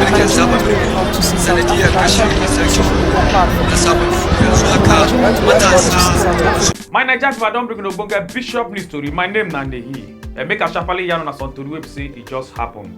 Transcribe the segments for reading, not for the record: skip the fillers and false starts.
mulkin sabon birni sanadiyar kashe sarkin na sabon yanzu haka matasa. My Nigerian people don bring ogbonge bishop news story. My name na Nehi. Make I sharparly yarn una some tori wey be say e just happen.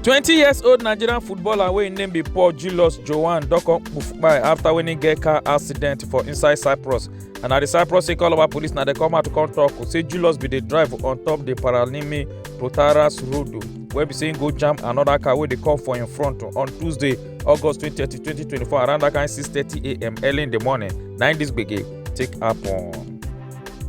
20-year-old Nigerian footballer wey im name be Paul Julius Joan don come kpai after when he get car accident for inside Cyprus. And na the Cyprus State Calabar police na dey come out to come talk say Julius bin dey drive on top the Paralimi Protaras road wey be say im go jam another car wey dey come for im front on Tuesday, August 20, 2024 around that kind 6:30 a.m. early in the morning. Na im dis gbege take happen.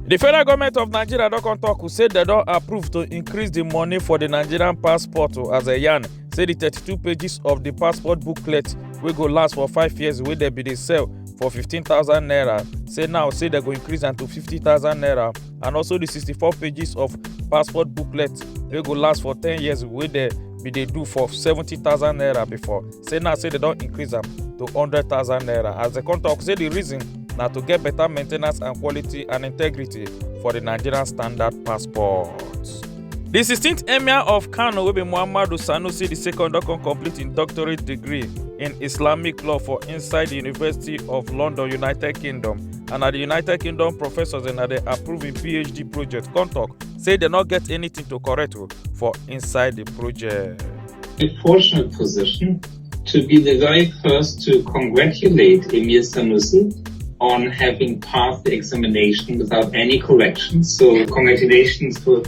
The federal government of Nigeria don come talk say dem don approve to increase the money for the Nigerian passport as a yarn. Say the 32 pages of the passport booklet wey go last for 5 years wey dem bin dey sell for 15,000 naira. Say now say dem go increase am to 50,000 naira, and also the 64 pages of passport booklet wey go last for 10 years wey dem bin dey do for 70,000 naira before. Say now say dem don increase am to 100,000 naira. As dem come talk say the reason na to get better main ten ance and quality and integrity for the Nigerian standard passport. The 16th Emir of Kano wey be Muhammadu Sanusi II don come complete im doctorate degree in Islamic law for inside the University of London, United Kingdom. And at the United Kingdom professors and dey approve im PhD project. Come talk say dem no get anything to correct for inside the project. A fortunate position to be the very first to congratulate Emir Sanusi on having passed the examination without any corrections. So congratulations to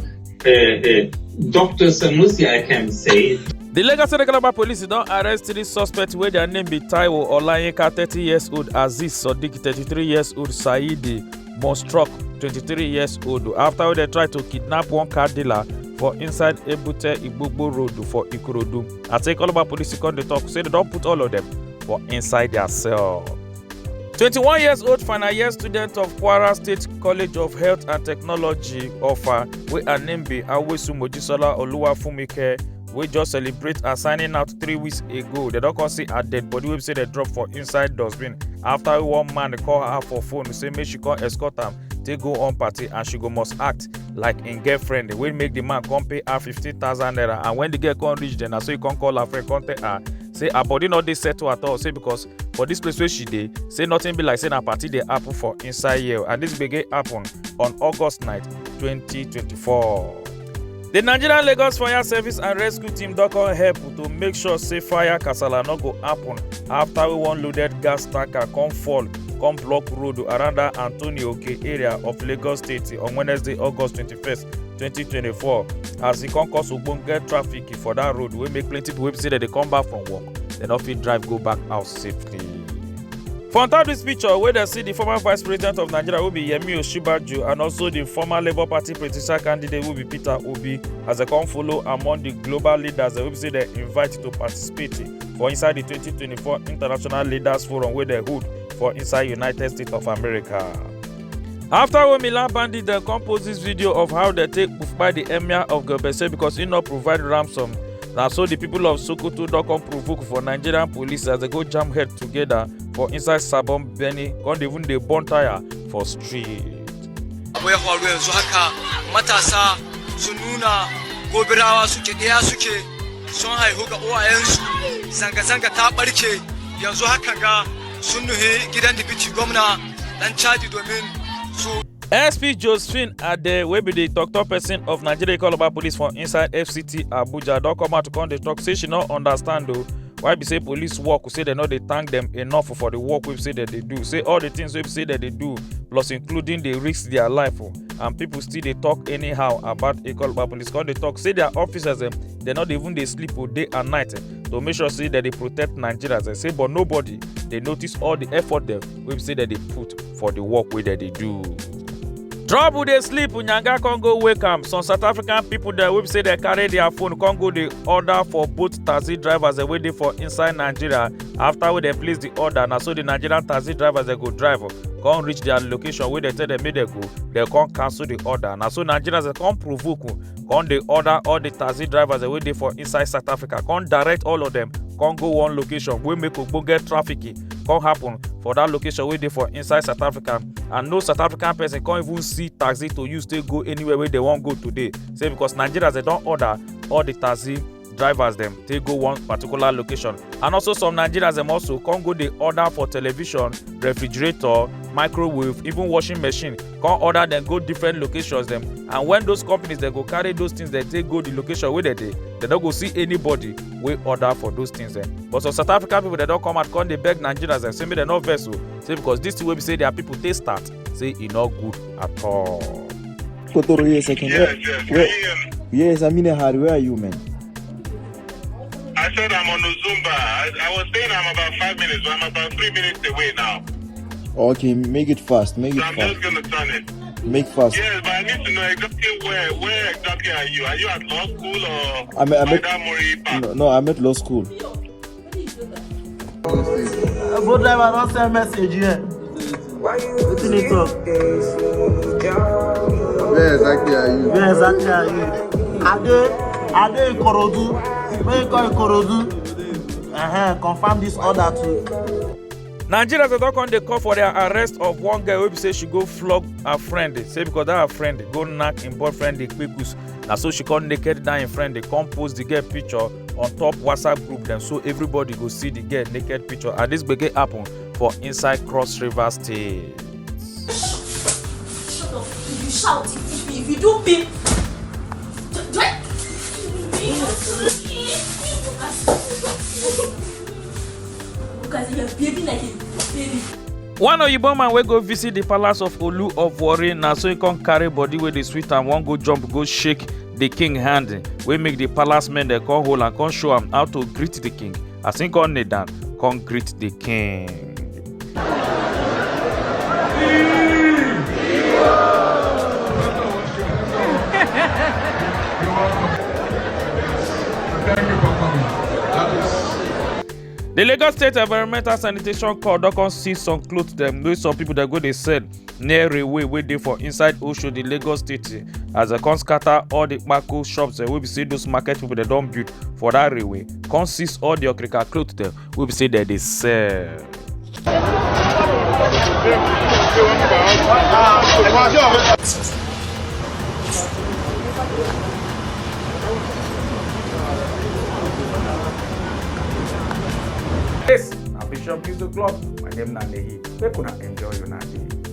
Dr. Sanusi, I can say. The Lagos State Calabar police don arrest 3 suspects wey their name be Taiwo Olayinka 30 years old, Aziz Sodiq 33 years old, Saidi Monstrok 23 years old after they try to kidnap one car dealer for inside Ebute Igbogbo Road for Ikorodu. As Calabar police come dey talk say they don put all of them for inside their cell. 21 years old final year student of Kwara State College of Health and Technology Offa wey her name be Awesu Mojisola Oluwafumike wey just celebrate her signing out 3 weeks ago. They don come see her dead body wey be say they drop for inside dustbin after one man call her for phone say make she come escort am take go on party and she go must act like im girlfriend wey make the man come pay her 50,000 naira. And when the girl come reach there na so he come call her friend come tell her say her body no dey settle at all, say because for this place where she dey say nothing be like say na party dey happen for inside here. And this gbege happen on August 9, 2024. The Nigerian Lagos Fire Service and Rescue Team don come help to make sure say fire kasala no go happen after one loaded gas tanker come fall come block road around that Antonio Oke area of Lagos State on Wednesday, August 21st, 2024. As e come cause ogbonge traffic for that road wey make plenty people wey say that they come back from work dem no fit drive go back house safely. For on top this picture wey dem see the former vice president of Nigeria wey be Yemi Osinbajo and also the former Labour Party presidential candidate wey be Peter Obi as they come follow among the global leaders wey be say they invite to participate for inside the 2024 International Leaders Forum wey they hold for inside United States of America. After when Milan bandit dem come post this video of how they take by the Emir of Gobese because he not provide ransom. Na so the people of Sokoto don come provoke for Nigerian police as they go jam head together for inside Sabon Beni come even dey burn tire for street. Abu ya faru yanzu haka matasa sun nuna gobirawa suke ɗaya suke sun haihu ga uwayensu zanga-zanga ta ɓarke yanzu haka ga sun nuhi gidan dibiti gwamna dan caji domin su. SP Josephine Ade wey be the talk person of Nigeria Calabar police for inside FCT Abuja don come out to come dey talk say she no understand o why be say police work say they no dey thank them enough for the work wey say that they do. Say all the things wey say that they do plus including they risk their life and people still dey talk anyhow about Calabar police. Come dey talk say their officers they not even dey sleep day and night to make sure say that they protect Nigerians. Say but nobody they notice all the effort them wey say that they put for the work wey that they do. Trouble dey sleep, Nyanga con go wake am. Some South African people there wey say they carry their phone con go dey order for both taxi drivers wey dey for inside Nigeria. After wey they place the order, na so the Nigerian taxi drivers they go drive come reach their location where they tell them make they go, they come cancel the order. Na so Nigerians they come provoke, come dey order all the taxi drivers wey dey for inside South Africa, come direct all of them, come go one location wey make ogbonge trafficking come happen for that location wey dey for inside South Africa. And no South African person can't even see taxi to use to go anywhere where they won't go today. Say because Nigerians they don't order all the taxi drivers them take go one particular location. And also some Nigerians them also come go they order for television, refrigerator, microwave, even washing machine. Come order them go different locations them. And when those companies they go carry those things, they take go the location where they don't go see anybody we order for those things them. But some South African people they don't come out, come they beg Nigerians and say me they not vessel. Say because this way we say their people they start say it not good at all. Kotoro, yes, I can. Yes, I mean, where are you, man? I said I'm on the Zumba. I was saying I'm about 5 minutes, but I'm about 3 minutes away now. Okay, make it fast. Make it I'm fast. just gonna turn it. Make fast. Yes, but I need to know exactly where exactly are you? Are you at law school or I'm at no, I'm at law school. Good driver, don't send message here. What's in it up? Where exactly are you? Where exactly are you? Are they in Korodu? Where you call Korodu? Confirm this order too. Nigerians they don't come they call for the arrest of one girl who say she go flog her friend. Say because that her friend go knock in boyfriend the quick. Now so she come naked down in friend. They come post the girl picture on top WhatsApp group them so everybody go see the girl naked picture. And this begin happen for inside Cross River State. Shut up! If you shout, if you do beep, do I? Because you're behaving like a baby. One Oyibo man wey go visit the palace of Olu of Warri na so he come carry body wey dey sweet and one go jump go shake the king hand wey make the palace men dey come hold and come show am how to greet the king. As he come kneel down, come greet the king. The Lagos State Environmental Sanitation Corps don come see some clothes them wey some people that go they sell near railway wey dey for inside Osho, the Lagos State, as they come scatter all the Marco shops wey be say those market people they don't build for that railway. Come seize all the Okrika clothes them wey be say that they sell. Yes, na Bishop Music Club. My name na Nehi. Make una enjoy your day.